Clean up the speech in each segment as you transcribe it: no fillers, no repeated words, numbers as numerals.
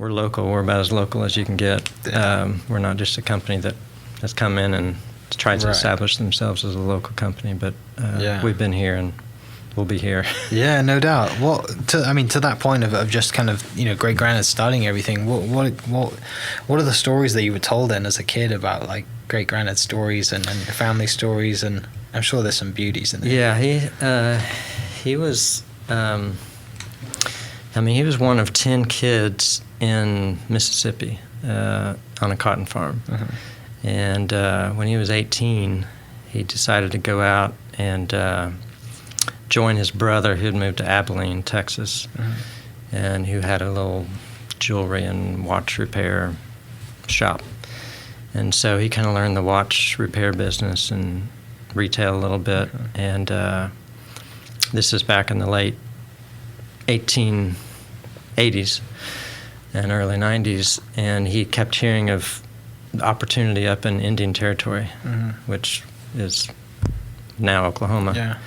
we're local. We're about as local as you can get. We're not just a company that has come in and tried to establish themselves as a local company, but we've been here and we'll be here. Yeah, no doubt. Well, to that point of just kind of, great granddad starting everything, what are the stories that you were told then as a kid about like great granddad stories and your family stories? And I'm sure there's some beauties in there. Yeah, he was, he was one of 10 kids in Mississippi on a cotton farm. And when he was 18, he decided to go out and join his brother who had moved to Abilene, Texas, and who had a little jewelry and watch repair shop. And so he kind of learned the watch repair business and retail a little bit. And this is back in the late 1880s and early 90s. And he kept hearing of the opportunity up in Indian Territory, which is now Oklahoma. Yeah.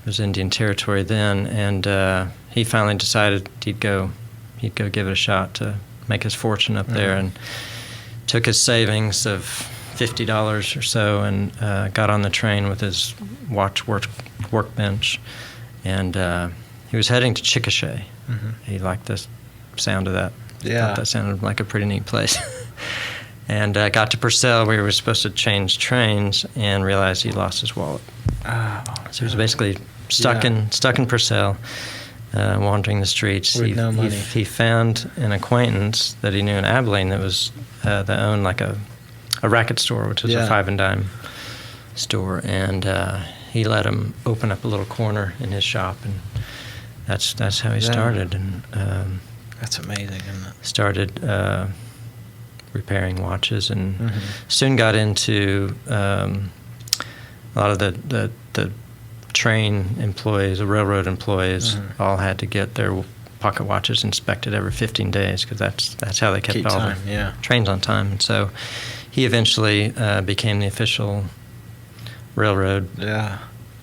It was Indian Territory then, and he finally decided he'd go give it a shot to make his fortune up there, and took his savings of $50 or so and got on the train with his watch workbench, and he was heading to Chickasha. He liked the sound of that. Thought that sounded like a pretty neat place. And got to Purcell, where he was supposed to change trains, and realized he lost his wallet. So he was basically stuck in Purcell, wandering the streets. With no money. He found an acquaintance that he knew in Abilene that owned like a racket store, which was a 5 and dime store, and he let him open up a little corner in his shop, and that's how he started. And that's amazing, isn't it? Started repairing watches, and soon got into a lot of the train employees, the railroad employees, all had to get their pocket watches inspected every 15 days because that's how they kept all the trains on time. And so he eventually became the official railroad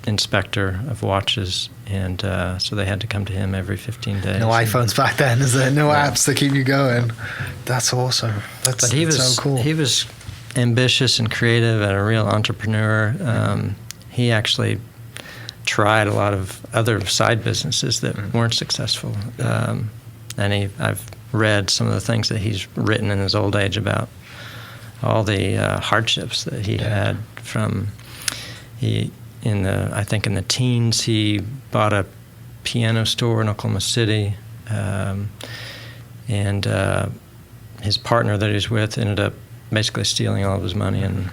inspector of watches, and so they had to come to him every 15 days. No iPhones back then, is there? No apps to keep you going. That's awesome. That's so cool. He was ambitious and creative and a real entrepreneur. He actually tried a lot of other side businesses that weren't successful. And I've read some of the things that he's written in his old age about all the hardships that he had from I think in the teens, he bought a piano store in Oklahoma City, and his partner that he was with ended up basically stealing all of his money and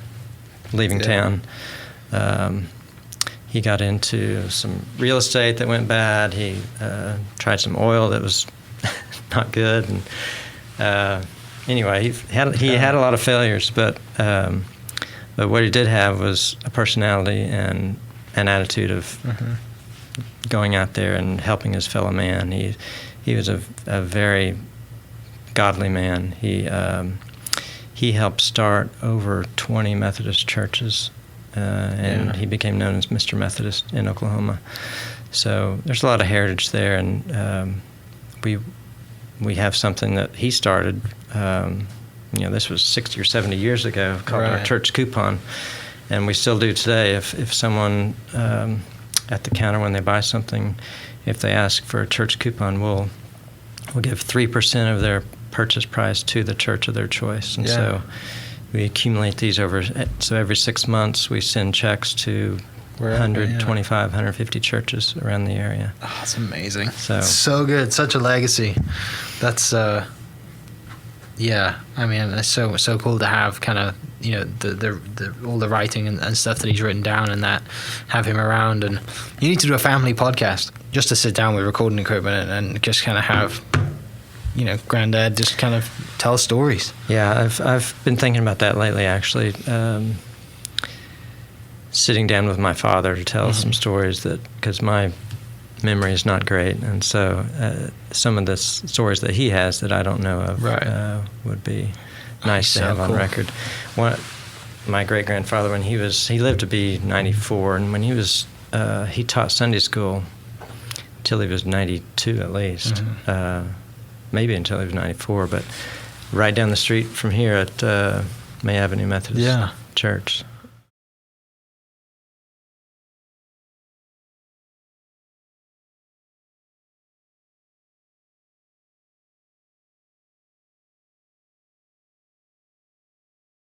leaving town. He got into some real estate that went bad. He tried some oil that was not good, and anyway, he had a lot of failures, but what he did have was a personality and an attitude of going out there and helping his fellow man. He was a very godly man. He helped start over 20 Methodist churches, and he became known as Mr. Methodist in Oklahoma. So there's a lot of heritage there, and we have something that he started. This was 60 or 70 years ago, called our church coupon, and we still do today. If someone at the counter when they buy something, if they ask for a church coupon, we'll give 3% of their purchase price to the church of their choice, and so we accumulate these so every 6 months we send checks to 125, 150 churches around the area. Oh, that's amazing. So good. Such a legacy. That's it's so cool to have kind of the all the writing and stuff that he's written down, and that have him around. And you need to do a family podcast just to sit down with recording equipment and just kind of have Granddad just kind of tell stories. Yeah, I've been thinking about that lately, actually. Sitting down with my father to tell some stories, because my memory is not great, and so some of the stories that he has that I don't know of would be nice to have on record. My great grandfather, when he lived to be 94, and when he taught Sunday school till he was 92 at least. maybe until he was 94, but right down the street from here at May Avenue Methodist Yeah. Church.